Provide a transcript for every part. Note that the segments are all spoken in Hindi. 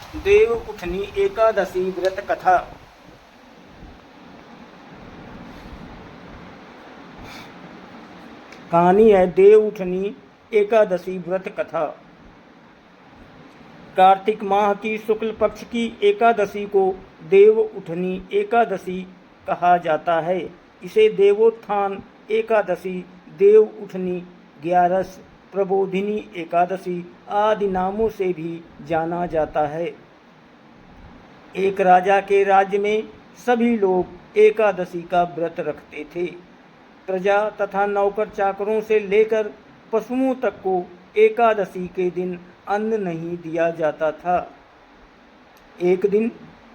देव उठनी एकादशी व्रत कथा। कहानी है देव उठनी एकादशी व्रत कथा। कार्तिक माह की शुक्ल पक्ष की एकादशी को देव उठनी एकादशी कहा जाता है। इसे देवोत्थान एकादशी, देव उठनी, ग्यारस, प्रबोधिनी एकादशी आदि नामों से भी जाना जाता है। एक राजा के राज्य में सभी लोग एकादशी का व्रत रखते थे। प्रजा तथा नौकर चाकरों से लेकर पशुओं तक को एकादशी के दिन अन्न नहीं दिया जाता था। एक दिन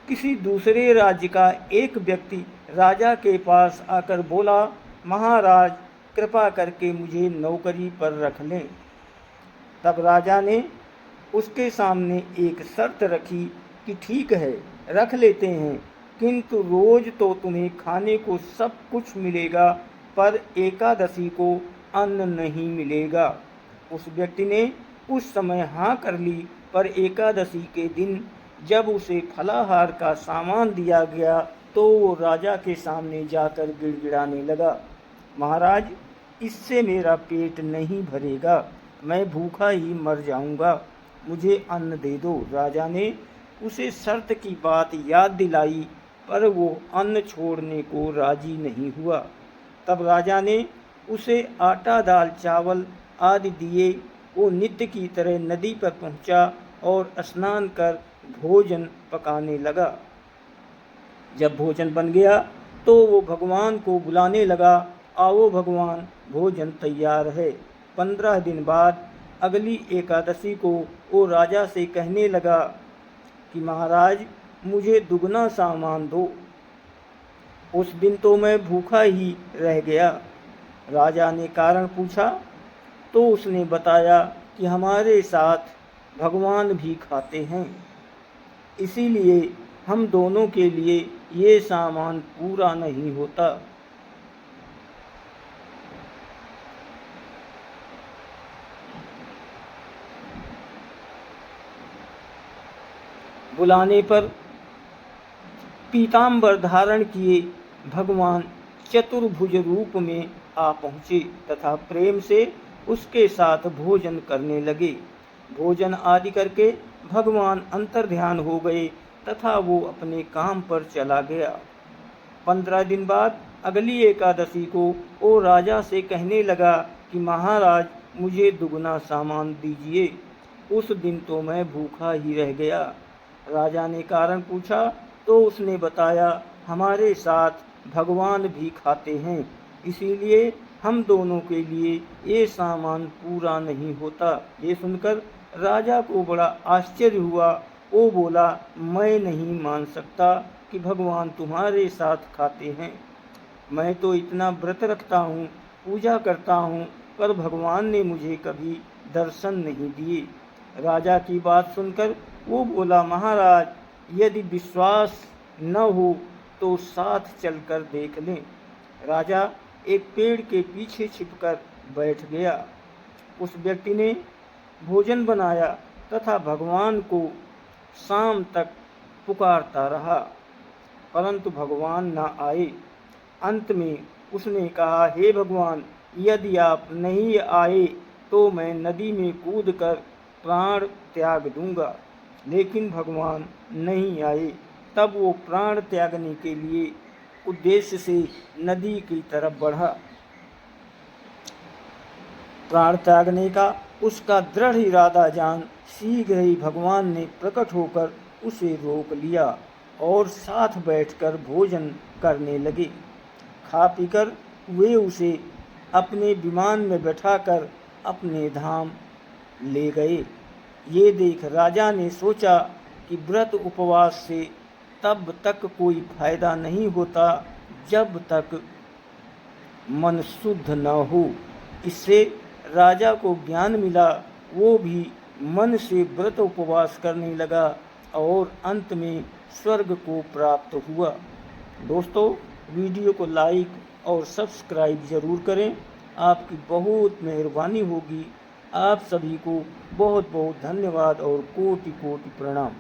किसी दूसरे राज्य का एक व्यक्ति राजा के पास आकर बोला, महाराज कृपा करके मुझे नौकरी पर रख लें। तब राजा ने उसके सामने एक शर्त रखी कि ठीक है, रख लेते हैं, किंतु रोज तो तुम्हें खाने को सब कुछ मिलेगा, पर एकादशी को अन्न नहीं मिलेगा। उस व्यक्ति ने उस समय हाँ कर ली, पर एकादशी के दिन जब उसे फलाहार का सामान दिया गया तो वो राजा के सामने जाकर गिड़गिड़ाने लगा, महाराज इससे मेरा पेट नहीं भरेगा, मैं भूखा ही मर जाऊंगा, मुझे अन्न दे दो। राजा ने उसे शर्त की बात याद दिलाई, पर वो अन्न छोड़ने को राजी नहीं हुआ। तब राजा ने उसे आटा, दाल, चावल आदि दिए। वो नित्य की तरह नदी पर पहुंचा और स्नान कर भोजन पकाने लगा। जब भोजन बन गया तो वो भगवान को बुलाने लगा, आओ भगवान, भोजन तैयार है। 15 दिन बाद अगली एकादशी को वो राजा से कहने लगा कि महाराज मुझे दुगना सामान दो। उस दिन तो मैं भूखा ही रह गया। राजा ने कारण पूछा तो उसने बताया कि हमारे साथ भगवान भी खाते हैं, इसीलिए हम दोनों के लिए ये सामान पूरा नहीं होता। बुलाने पर पीतांबर धारण किए भगवान चतुर्भुज रूप में आ पहुँचे तथा प्रेम से उसके साथ भोजन करने लगे। भोजन आदि करके भगवान अंतर्ध्यान हो गए तथा वो अपने काम पर चला गया। 15 दिन बाद अगली एकादशी को वो राजा से कहने लगा कि महाराज मुझे दुगना सामान दीजिए, उस दिन तो मैं भूखा ही रह गया। राजा ने कारण पूछा तो उसने बताया, हमारे साथ भगवान भी खाते हैं, इसीलिए हम दोनों के लिए ये सामान पूरा नहीं होता। ये सुनकर राजा को बड़ा आश्चर्य हुआ। वो बोला, मैं नहीं मान सकता कि भगवान तुम्हारे साथ खाते हैं। मैं तो इतना व्रत रखता हूँ, पूजा करता हूँ, पर भगवान ने मुझे कभी दर्शन नहीं दिए। राजा की बात सुनकर वो बोला, महाराज यदि विश्वास न हो तो साथ चलकर देख लें। राजा एक पेड़ के पीछे छिपकर बैठ गया। उस व्यक्ति ने भोजन बनाया तथा भगवान को शाम तक पुकारता रहा, परंतु भगवान न आए। अंत में उसने कहा, हे भगवान, यदि आप नहीं आए तो मैं नदी में कूदकर प्राण त्याग दूंगा। लेकिन भगवान नहीं आए। तब वो प्राण त्यागने के लिए उद्देश्य से नदी की तरफ बढ़ा। प्राण त्यागने का उसका दृढ़ इरादा जान शीघ्र ही भगवान ने प्रकट होकर उसे रोक लिया और साथ बैठकर भोजन करने लगे। खा पीकर वे उसे अपने विमान में बैठाकर अपने धाम ले गए। ये देख राजा ने सोचा कि व्रत उपवास से तब तक कोई फायदा नहीं होता जब तक मन शुद्ध न हो। इससे राजा को ज्ञान मिला। वो भी मन से व्रत उपवास करने लगा और अंत में स्वर्ग को प्राप्त हुआ। दोस्तों, वीडियो को लाइक और सब्सक्राइब ज़रूर करें, आपकी बहुत मेहरबानी होगी। आप सभी को बहुत बहुत धन्यवाद और कोटि कोटि प्रणाम।